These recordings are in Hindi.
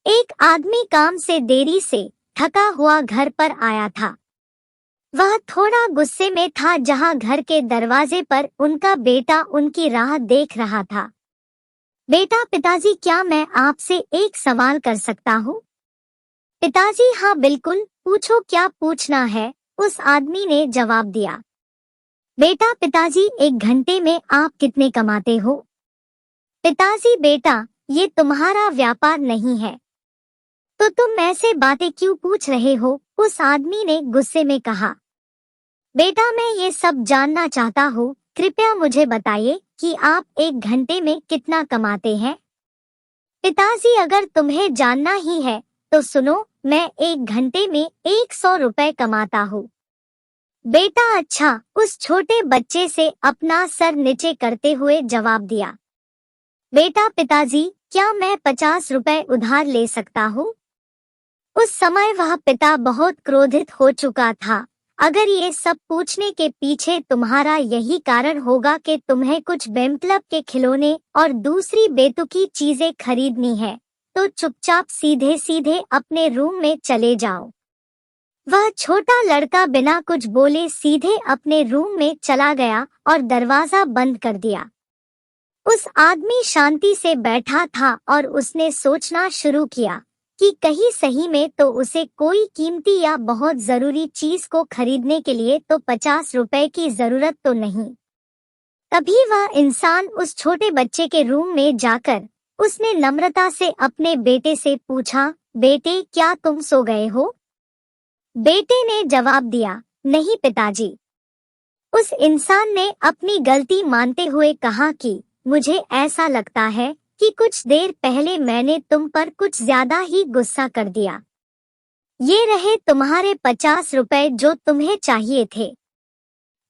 एक आदमी काम से देरी से थका हुआ घर पर आया था। वह थोड़ा गुस्से में था जहां घर के दरवाजे पर उनका बेटा उनकी राह देख रहा था। बेटा, पिताजी, क्या मैं आपसे एक सवाल कर सकता हूँ? पिताजी, हाँ बिल्कुल, पूछो, क्या पूछना है? उस आदमी ने जवाब दिया। बेटा, पिताजी, एक घंटे में आप कितने कमाते हो? पिताजी, बेटा, ये तुम्हारा व्यापार नहीं है, तो तुम ऐसे बातें क्यों पूछ रहे हो? उस आदमी ने गुस्से में कहा। बेटा, मैं ये सब जानना चाहता हूँ, कृपया मुझे बताइए कि आप एक घंटे में कितना कमाते हैं? पिताजी, अगर तुम्हें जानना ही है तो सुनो, मैं एक घंटे में 100 रुपए कमाता हूँ। बेटा, अच्छा, उस छोटे बच्चे से अपना सर नीचे करते हुए जवाब दिया। बेटा, पिताजी, क्या मैं 50 रुपए उधार ले सकता हूँ? उस समय वह पिता बहुत क्रोधित हो चुका था। अगर ये सब पूछने के पीछे तुम्हारा यही कारण होगा कि तुम्हें कुछ बेमतलब के खिलौने और दूसरी बेतुकी चीजें खरीदनी है, तो चुपचाप सीधे सीधे अपने रूम में चले जाओ। वह छोटा लड़का बिना कुछ बोले सीधे अपने रूम में चला गया और दरवाजा बंद कर दिया। उस आदमी शांति से बैठा था और उसने सोचना शुरू किया कि कहीं सही में तो उसे कोई कीमती या बहुत जरूरी चीज को खरीदने के लिए तो 50 रुपए की जरूरत तो नहीं। तभी वह इंसान उस छोटे बच्चे के रूम में जाकर उसने नम्रता से अपने बेटे से पूछा, बेटे, क्या तुम सो गए हो? बेटे ने जवाब दिया, नहीं पिताजी। उस इंसान ने अपनी गलती मानते हुए कहा कि मुझे ऐसा लगता है कि कुछ देर पहले मैंने तुम पर कुछ ज्यादा ही गुस्सा कर दिया। ये रहे तुम्हारे 50 रुपए जो तुम्हें चाहिए थे।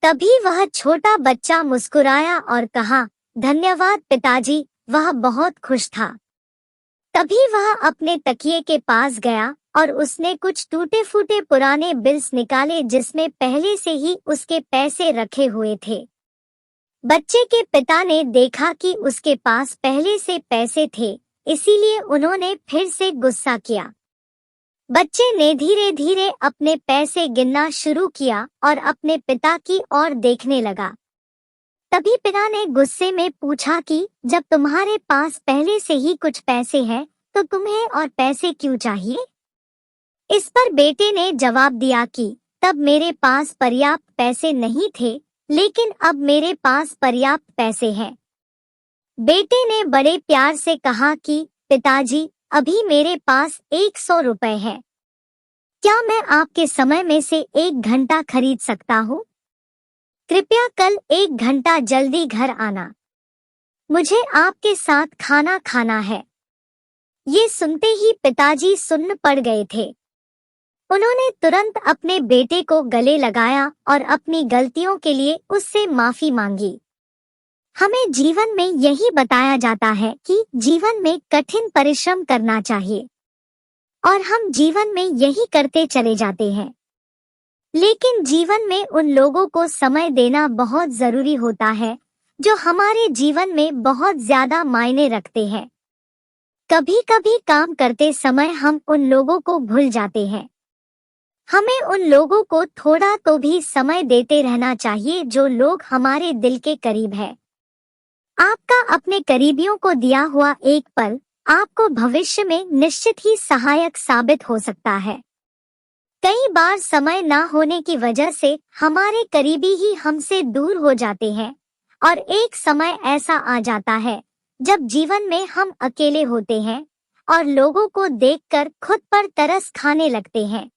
तभी वह छोटा बच्चा मुस्कुराया और कहा, धन्यवाद पिताजी। वह बहुत खुश था। तभी वह अपने तकिए के पास गया और उसने कुछ टूटे फूटे पुराने बिल्स निकाले जिसमें पहले से ही उसके पैसे रखे हुए थे। बच्चे के पिता ने देखा कि उसके पास पहले से पैसे थे, इसीलिए उन्होंने फिर से गुस्सा किया। बच्चे ने धीरे धीरे अपने पैसे गिनना शुरू किया और अपने पिता की ओर देखने लगा। तभी पिता ने गुस्से में पूछा कि जब तुम्हारे पास पहले से ही कुछ पैसे हैं, तो तुम्हें और पैसे क्यों चाहिए? इस पर बेटे ने जवाब दिया कि तब मेरे पास पर्याप्त पैसे नहीं थे, लेकिन अब मेरे पास पर्याप्त पैसे हैं। बेटे ने बड़े प्यार से कहा कि पिताजी, अभी मेरे पास 100 रुपए है। क्या मैं आपके समय में से 1 घंटा खरीद सकता हूँ? कृपया कल 1 घंटा जल्दी घर आना। मुझे आपके साथ खाना खाना है। ये सुनते ही पिताजी सुन्न पड़ गए थे। उन्होंने तुरंत अपने बेटे को गले लगाया और अपनी गलतियों के लिए उससे माफी मांगी। हमें जीवन में यही बताया जाता है कि जीवन में कठिन परिश्रम करना चाहिए, और हम जीवन में यही करते चले जाते हैं। लेकिन जीवन में उन लोगों को समय देना बहुत जरूरी होता है जो हमारे जीवन में बहुत ज्यादा मायने रखते हैं। कभी कभी काम करते समय हम उन लोगों को भूल जाते हैं। हमें उन लोगों को थोड़ा तो भी समय देते रहना चाहिए जो लोग हमारे दिल के करीब है। आपका अपने करीबियों को दिया हुआ एक पल आपको भविष्य में निश्चित ही सहायक साबित हो सकता है। कई बार समय ना होने की वजह से हमारे करीबी ही हमसे दूर हो जाते हैं, और एक समय ऐसा आ जाता है जब जीवन में हम अकेले होते हैं और लोगों को देखकर खुद पर तरस खाने लगते हैं।